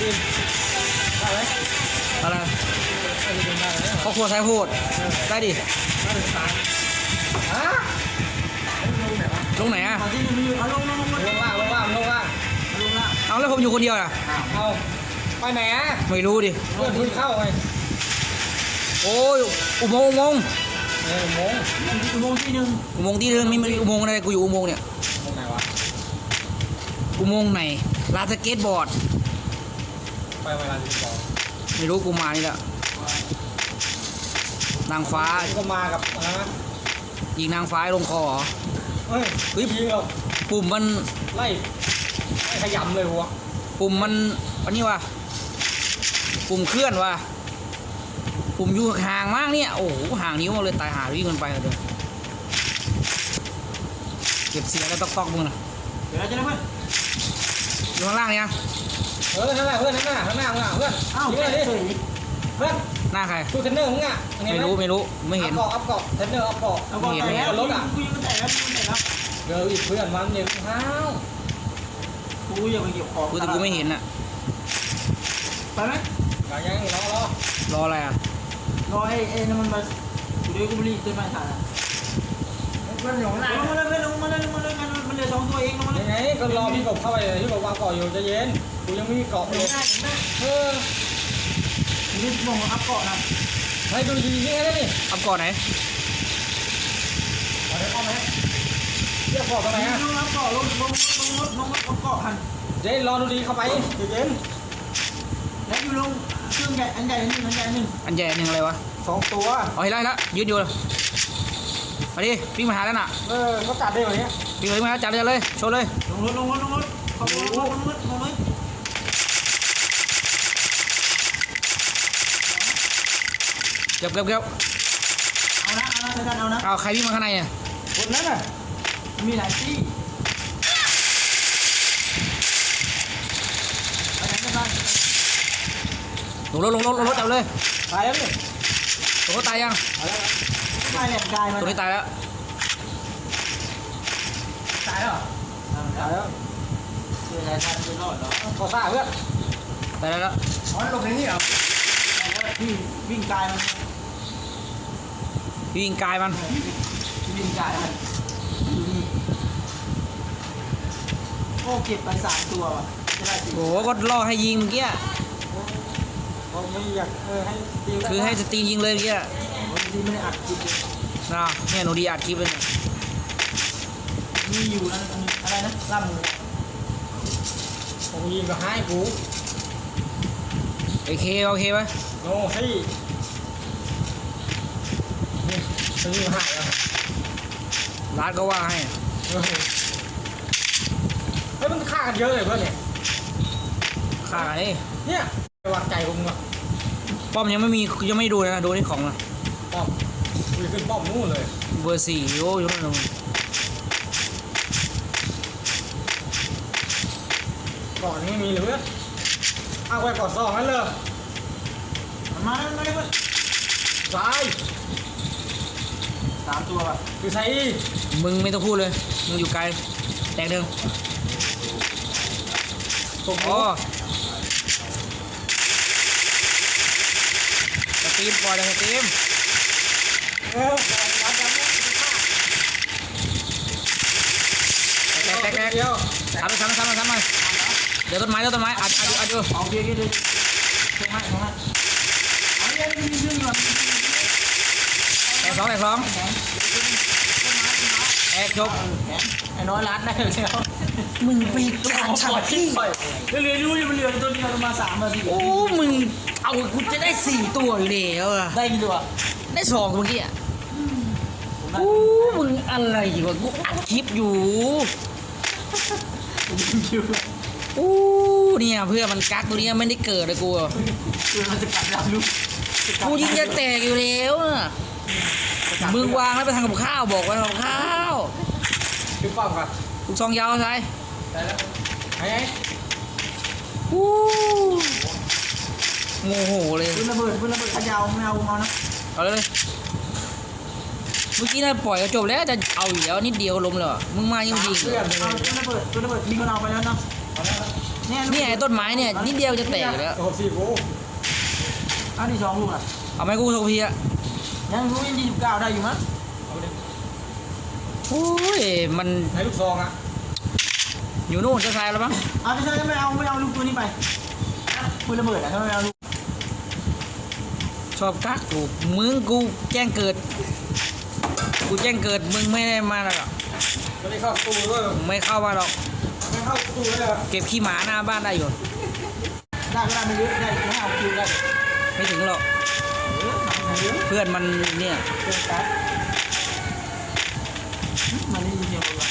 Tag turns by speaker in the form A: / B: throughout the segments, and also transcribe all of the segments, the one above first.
A: ตีนได้ไหม
B: อะไรครอบครัวสายโหดได้ดิลงไหนอ่ะเอาแล้วผมอยู่คนเดียวอ่ะ
A: เอาไปไหนอ่ะ
B: ไม่รู้ดิ
A: เพื่อนคุณเข้าไง
B: โอ้ยอุโมงค์อุโมงค์
A: ที่หนึ่ง
B: มีอุโมงค์อะไรกูอยู่อุโมงค์เนี่ย
A: ตรงไหนวะ
B: อุโมงค์ไหนลานสเก็ตบอร์ด
A: ไปเวลาที่บอก
B: ไม่รู้กูมานี่แหละนางฟ้า
A: ก็มากับนะ
B: ยิงนางฟ้าลงคอเหรอ
A: เฮ้ยยิงเรา
B: ปุ่มมัน
A: ไล่ขยำเลยวะ
B: ปุ่มมันอันนี้วะปุ่มเคลื่อนวะปุ่มอยู่ห่างมากเนี่ยโอ้โหห่างนิ้วเลยตายหาวิ่งกันไปเลยเก็บเสียงแล้วตอกมึงนะ
A: เดี๋ยวจะได้เพื่อน
B: อยู่ข้างล่างเนี่ย
A: นั่นแหละเพื่อนนั่นน่ะข้างหน้าเพื่อนเอ้าเพื่อนเพื่อน
B: หน้าใคร
A: ดูเทนเนอร์มึงอ่ะ
B: ไม่รู้ไม่เห็น
A: อัพเกาะเทนเนอร์อัพเกาะ
B: ไม่เห็น
A: รถอ่ะเดี๋ยวอีกเพื่อนมันเดี๋ยวห้าว
C: กูยังไปเก็บของ
B: แต่กูไม่เห็นอ่ะ
C: ไปไหม
A: ไปยัง
B: รออะไรอ่ะ
C: รอไอ้นั่นมันมาเดี๋ยวกูรีบเดินมาถ่ายมันหลงไหนลงมาเลยมันเหลือ2 ตัวเองลงมาเลย
A: ยังไงก็รอพี่กบเข้าไปเลยพี่กบวางเกาะอยู่จะเย็นกูยังไม่มีเกาะเลย
C: นี่มองอัพเกาะนะ
A: ให้ดูยิงนี่ได้ดิ
B: อัพก่อนไหน
A: เอาได้เข้าไหมเรียกเกาะตรงไหนอ่ะ
C: ลงอัพเกาะลงอัพเกาะหัน
A: เย็นรอดูดีเข้าไปเย็น
C: แล้วอยู่ลงเครื่องใหญ่อันใหญ่หนึ่ง
B: อันใหญ่หนึ่งอะไรวะ
A: 2 ตัว
B: เอาให้ได้แล้วยืดอยู่มาดิวิ่งมาหาแล้วน่ะ
A: เขาจัดได้ไหมเนี่ย
B: วิ่งมาจัดเลยโชว์เลย
C: ลงรถเขาลงเลย
B: เก็บ
C: เอานะ
B: เอาใครวิ่งมาข้างในอ่ะ
A: คนนั้นน่ะ
C: มีหลายที่
B: ลงรถจับเลย
A: ตายแล้วนี่
B: ลงรถตายยัง
C: ตายแล้วกายมา
B: ตัวนี้ตายแล้ว
C: คืออะไรท่านจะรอดเหรอ
A: ขอซ่าเพื่อน
B: ตายแล้ว
A: อ๋อลงในนี้เหรอ
C: พี่วิ่งกายมัน
B: วิ่งกายมัน
C: โอ้เก็บไป3 ตัวว่ะจะได้
B: โอ้ก็ล่อให้ยิงเมื่อกี้
A: ผมไม่อยากให้
B: คือให้สตียิงเลยเมื่อกี้
C: ดีไม่ได้อัดคลิป
B: นะเนี่ยหนูดีอัดคลิปเลย
C: มีอยู่นั่นอะไรนะล่ำเลย
A: ผมยิงก็ให้กู
B: โอเคไหม
A: โน้ให้นี่จะยิงหายอ่ะ
B: ร้านก็ว่าให้
A: เฮ้ยมันฆ่ากันเยอะเลยเพื่อนเนี่ย
B: ฆ่ากัน
A: เนี่ยวางใจผมเหรอ
B: ป้อมยังไม่ดูนะดูที่ของนะ
A: ป้อมคุยขึ้นป้อมนู่นเลย
B: เบอร์ 4โอ้ยนั่น
A: ก่อนไม่มีหรือเปล่าเอาไปก่อน2นั่นเลย
C: มาเลย
A: ซ้าย
C: 3 ตัวป่ะ
A: คือใช้
B: มึงไม่ต้องพูดเลยมึงอยู่ไกลแตกหนึ่งอ๋อสตีมปล่อยเลยสตีมแตกเดียวซ้ำมาเดี๋ยวต้นไม้อัดดู
C: เอาเดี๋ยวตรงให้เอาเดี๋ยวมีเรื่องอยู่
B: แตก2แตกจบ
C: ไอ้น้อยร้านได้ใช่ไหม
B: มึงไปการฉากที่
C: เหลือรู้ยังมันเหลือตัวเดียวมา3 นาที
B: โอ้มึงเอากูจะได้4 ตัวแล้วอะ
C: ได้กี่ตัว
B: ได้2เมื่อกี้อ่ะโอ้มึงอะไรวะกูอัดคลิปอยู่โอ้เนี่ยเพื่อมันกักตัวนี้ไม่ได้เกิดเลยกู
C: มันจะกัดเราลูก
B: กูยิงจะแตกอยู่แล้วมึงวางแล้วไปทางกับข้าวบอกไว้ทำกับข้าว
A: คือป้อมก่อน
B: ลูกซองยาวใช่
A: ได้แล้วไง
B: โอ้โมโหเลย
C: ปืนระเบิดขยาวไม่เอานะ
B: เอาเลย เมื่อกี้น่าปล่อยก็จบแล้วจะเอาอยู่แล้วนิดเดียวล้มเลยว่ะมึงมายังยิง
A: เพื่อนเลย
C: เอาตัวระเบิดมีคนเอาไปแล้วเนาะเนี่ย
B: เนี่ยไอ้ต้นไม้เนี่ยนิดเดียวจะแตกอยู่แล้ว
A: โอ้โหสี่กู
C: เอาที่2ลูกอ่ะ
B: เอาไหมกูโทรพีอะ
C: ยังรู้ยัง29ได้อยู่มั้ง
B: โอ้ยมัน
A: ให้ลูกซองอ่ะ
B: อยู่นู่นจะใส่แล้วมั้ง
C: เอาไม่ใช่ไม่เอาลูกตัวนี้ไปปืนระเบิดอ่ะทำไมไม่เอาลูก
B: ชอบกักกูแจ้งเกิดกูแจ้งเกิดมึงไม่ได้มาหรอก
A: ไม่ได้เข้าตู้ด้วย
B: ไม่เข้ามาหรอก
A: ไม่เข้าตู้เลยอ่ะ
B: เก็บขี้หมาหน้าบ้านได้อยู่
C: ได้ก็ได้ไม่เยอะได้แค่เอาคิวได้
B: ไม่ถึงหรอก
C: ทำเยอะ
B: เพื่อนมันเนี่ย
C: เกินการมันนี่เดียวเลย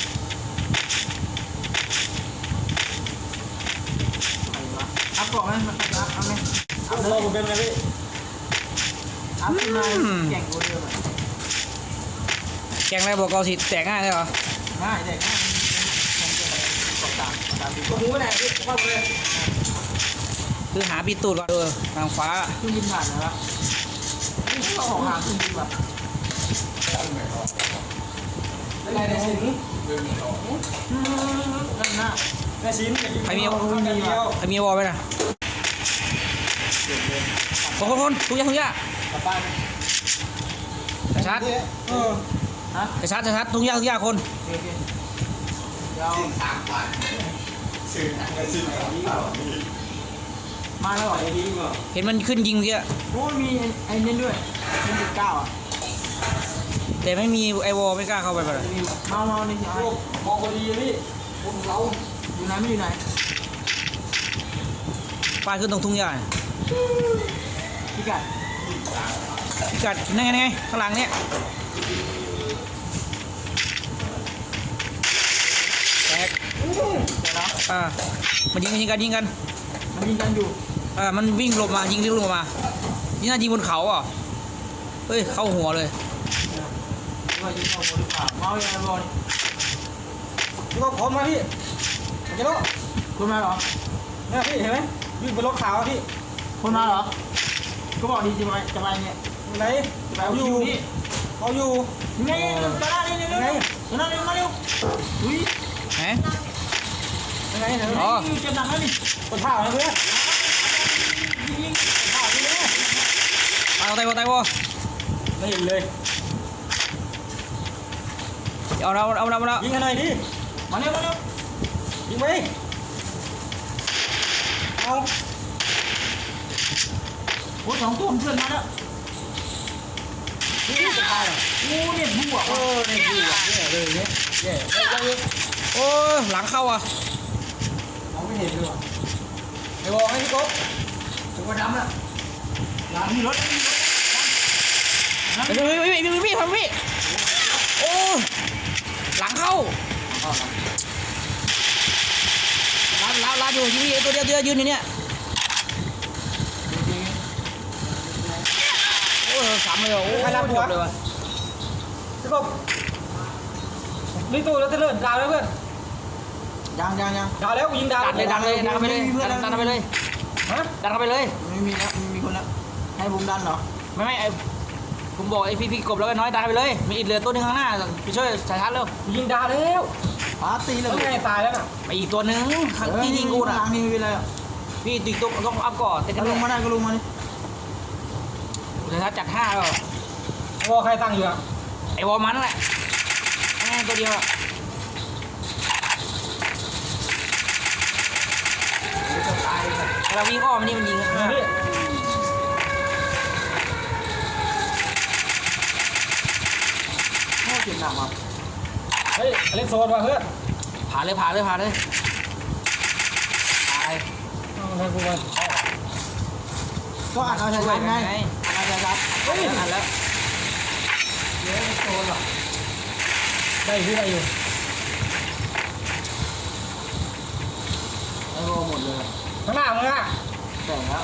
C: อัพกล่องไหมมันอัพไหมอัพ
A: ลูก
C: เล
A: ซอย งผมเป็นไงพี่
C: อัพขึ้นมาแข่งกันเดิม
B: แกงอะไรบอกเกาสิแตกง่ายใช่เหรอ
C: ง่ายแต่ง่ายมันจะกดตามดีก
A: ตัว
C: ว่า
A: หมูไปไหนพี่เข้าไปเลย
B: คือหาปีตูดก่อนทางฟ้า
C: ขึ้นยินผ่านนะครับก็ออกหาขึ้นยินแบบ
A: อะไรในสิน
C: นั่นหน้า
A: ในสิน
B: ใครมี
A: เดียว
B: ใครมีวอลไหมนะคนทุกอย่าง
A: กลับบ้าน
B: จะชัด
A: เออ
C: ฮะ
B: จะชัดทุกอย่างคน
C: โอเคเดี๋ยว มาแล้วเหรอ
B: เห็นมันขึ้นยิงเมื่อกี้
C: โอ้มีไอ้นี่ด้วยเป็น19อ่ะ
B: แต่ไม่มีไอวอลไม่กล้าเข้าไปเลย
C: มีเมานี่สิ
A: พวกมองพอดีพี่พวกเรา
C: อยู่ไหนไม่อยู่ไหน
B: ปาขึ้นตรงทุ่งหญ้า
C: พี่กัด
B: พิกัดนั่นไงข้างหลังเนี่ยแตก
C: เดี๋ยวนะ
B: มันยิงกัน
C: มันยิงกันอยู่
B: มันวิ่งหลบมายิงที่ลงมานี่น่ายิงบนเขาอ่ะเฮ้ยเข้าหัวเลย
C: ว่ายิงเข้าหัวหรือเปล่าเมาอย่างไรบอล
A: พี่ก็พร้อมมาพี่เจ้า
C: คนมาเหรอ
A: เนี่ยพี่เห็นไหมวิ่งบนรถขาวพี่
C: คนมาเหรอก็บอกดีจะไปเนี่ย
A: ไหน
C: จะไปเอาคิวนี่
A: เขาอยู่
C: ไงตลาดนี่เร็วตลาดนี่มาเร็วอุ้ย
B: ไหน
A: ไหนไหน
B: อ๋อ
C: เจ็บหนักแล้วนี่
A: กดท่านะเพื่อน
C: ยิงข่าวนี่เลย
B: เอาไตวอ
A: ไม่เห็นเลย
B: เอาเรา
A: ยิงกันหน่อยดิ
C: มาเร็ว
A: ยิงไหมเอา
C: โอ้2ตัวเพื่อนมาแล้ว
A: นี่จะตายเหรอ
C: โอ้เนี่ยบวก
A: เนี่ยดูอ่ะแย่เลยเนี่ยแย่
B: โอ้หลังเข้าอ่ะ
A: มองไม่เห็นเลยไอ้บอกให้พี่ก๊อฟ
C: ตัวดำละหลังมีรถ
B: พี่โอ้หลังเข้าลาอยู่ที่นี่ตัวเดียวยืนอยู่เนี่ยโอ้สามเลยโอ้จบเลยว่ะ
A: พี่ก๊อฟนี่ตู้แล้วจะเลื่อนดาวแล้วเพื่อน
C: ยัง
A: ดาวแล้วกูยิงดาว
B: ดันไปเลยดันไปเลย
A: ฮะ
B: ดันเข้าไปเลย
C: ไม่มีแล้วมีคนแล้วให้ผมดันเหรอ
B: ไม่ไอผมบอกไอพี่กบแล้วก็น้อยดันไปเลยมีอีกเหลือตัวนึงข้างหน้าไปช่วยสายชาร์จเร็ว
A: กูยิงดาวแล้ว
C: ตีเลย
A: แล้วไงตายแล้วน่ะ
B: ไปอีกตัวนึงที่ยิงกูน่ะ
C: หลังนี่ไม่เป็นไร
B: พี่ติ๊กตุ๊กต้องอัพก่อนเต้น
C: ก็ลงมาได้ก็ลงมาดิ
B: สายชาร์จจัด5แล้ว
A: ไอ้วอใครตั้งอยู่อ่ะ
B: ไอวอลมันนั่นแหละตัวเดียวอะเราวิ่งอ้อมนี่มันยิง
A: พี่
C: โอ้เจ็บหนักว่ะ
A: เฮ้ยเล่นโซนว่ะเพื่อน
B: ผ่านเลยตาย
A: ให้กูมา
C: ก็อัดเอาชัดๆไงอัดเอาชัด
B: เฮ้ยผ่านแล้ว
C: ๆเดี๋ยวโดนหรอ
A: ได้อยู่ได้อยู่
C: ไอ้โบหมดเลย
A: ข้างหน้ามึงอ่ะ
C: แต่งแล้ว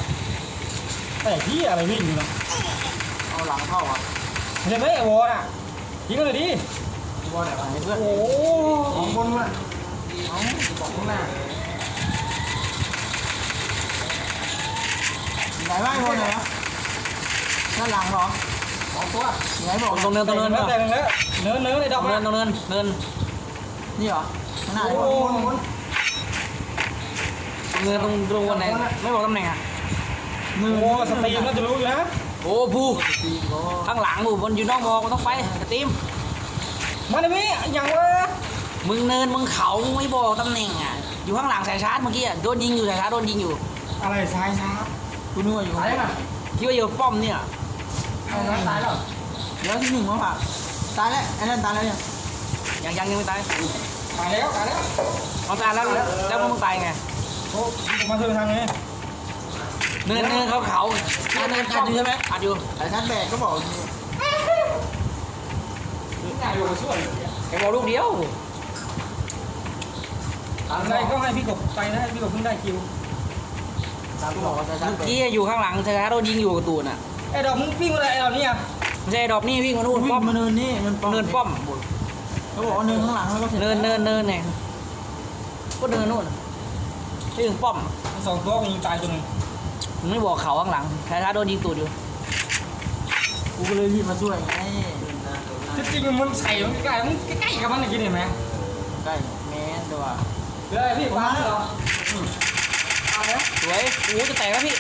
A: แต่ที่อะไรวิ่งอยู่นะ
C: เอาหลังเข้าอ่ะ
A: เห็นไหมไอ้วอน่ะยิงกันเลยดิ
C: บอลไหนไปเพื่อน
A: โอ้โห
C: ของบนว่ะเอาบอกข้างหน้าไหนบ้างบนไหนวะด้านหลังเหรอ
A: ตัว
C: ไหนบอก
B: ตรงเนิน
A: เนินแล้วเนินไอ้ดอก
B: เนินตรงเนิน
C: นี่เหรอข้างหน้า
A: โอ้
B: ตรงวันไหนไม่บอกตำแหน่งอ่ะ
A: โหสตรีมน่าจะรู้อยู่นะ
B: โอ้ภูข้างหลังบนอยู่นอกบอกมันต้องไปกระติม
A: มาดิพี่อย่างวะ
B: มึงเนินมึงเขามึงไม่บอกตำแหน่งอ่ะอยู่ข้างหลังสายชาร์จเมื่อกี้โดนยิงอยู่สายชาร์จโดนยิงอยู่
A: อะไรซ้ายช้า
C: กูนึกว่าอยู่
A: อะไรน่ะ
B: คิดว่าอยู่ป้อมเนี่ย
A: เอาน้ำตายแล้ว
C: เดี๋ยวที่หนึ่งมาผ่าตายแล้วไอ้นั่นตายแล้วยัง
B: ยังไม่ตาย
A: ตายแล้ว
B: เขาตายแล้วมึงตายไง
A: โอ้ผมมาช่วยทางนี้
B: เนินเขาเนินอัดอยู่ใช่ไหมอัดอยู่
C: ไอ้ชั้นแบกก็บอก
A: งานอยู่ช่วย
B: แกบอกลูกเดียว
A: อะไรก็ให้พี่กบไปนะพี่กบเพิ่งได้คิว
C: ตามบอกว่าไอ้ชั้น
B: เมื่อ
C: แบก
B: กี้อยู่ข้างหลังสายชาร์จโดนยิงอยู่กับตูนอ่ะ
A: ไอ้ดอกมึงปิ้งอะไรไอ้ดอกนี่อ่ะ
B: ไม่ใช่ดอกนี่วิ่งมานู่น
C: วิ่
B: ป้อง ม
C: มาเนินนี่มันป้อม
B: เนินป้อม
C: เขาบอกว่าเนินข้างหลังแล้วก็เสร็จ
B: เนินเนี่ยก็เนินนู่นไม่ถึงป้อม
A: สองตัวมึงตายตัวนึง
B: มึงไม่บอกเขาข้างหลังสายชาร์จโดนยิงตูดอยู่
C: กูก็เลยรีบมาช่วยไง
A: จริงๆมันใส่มันใกล้ๆมันใกล้ๆกับมันกินเห็นไหม
C: ใกล้แมนตัว
A: เดี๋ยวพี่ฟังเหรอเอาแล้ว
B: สวยโอ้จะแตกแล้วพี่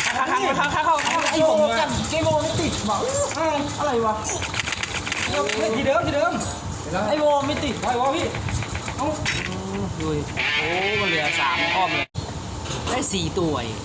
B: ข้างเข้า
C: ไอ้โบกันไอ้โบไม่ติดบอก
A: อ้าว
C: อะไรวะ
A: ทีเดิม
C: ไอ้โบไม่ติด
A: ไว้วะพี่เอ้า
B: ดูดิโอ้มันเหลือ3 อ้อมเลยได้4 ตัวอีก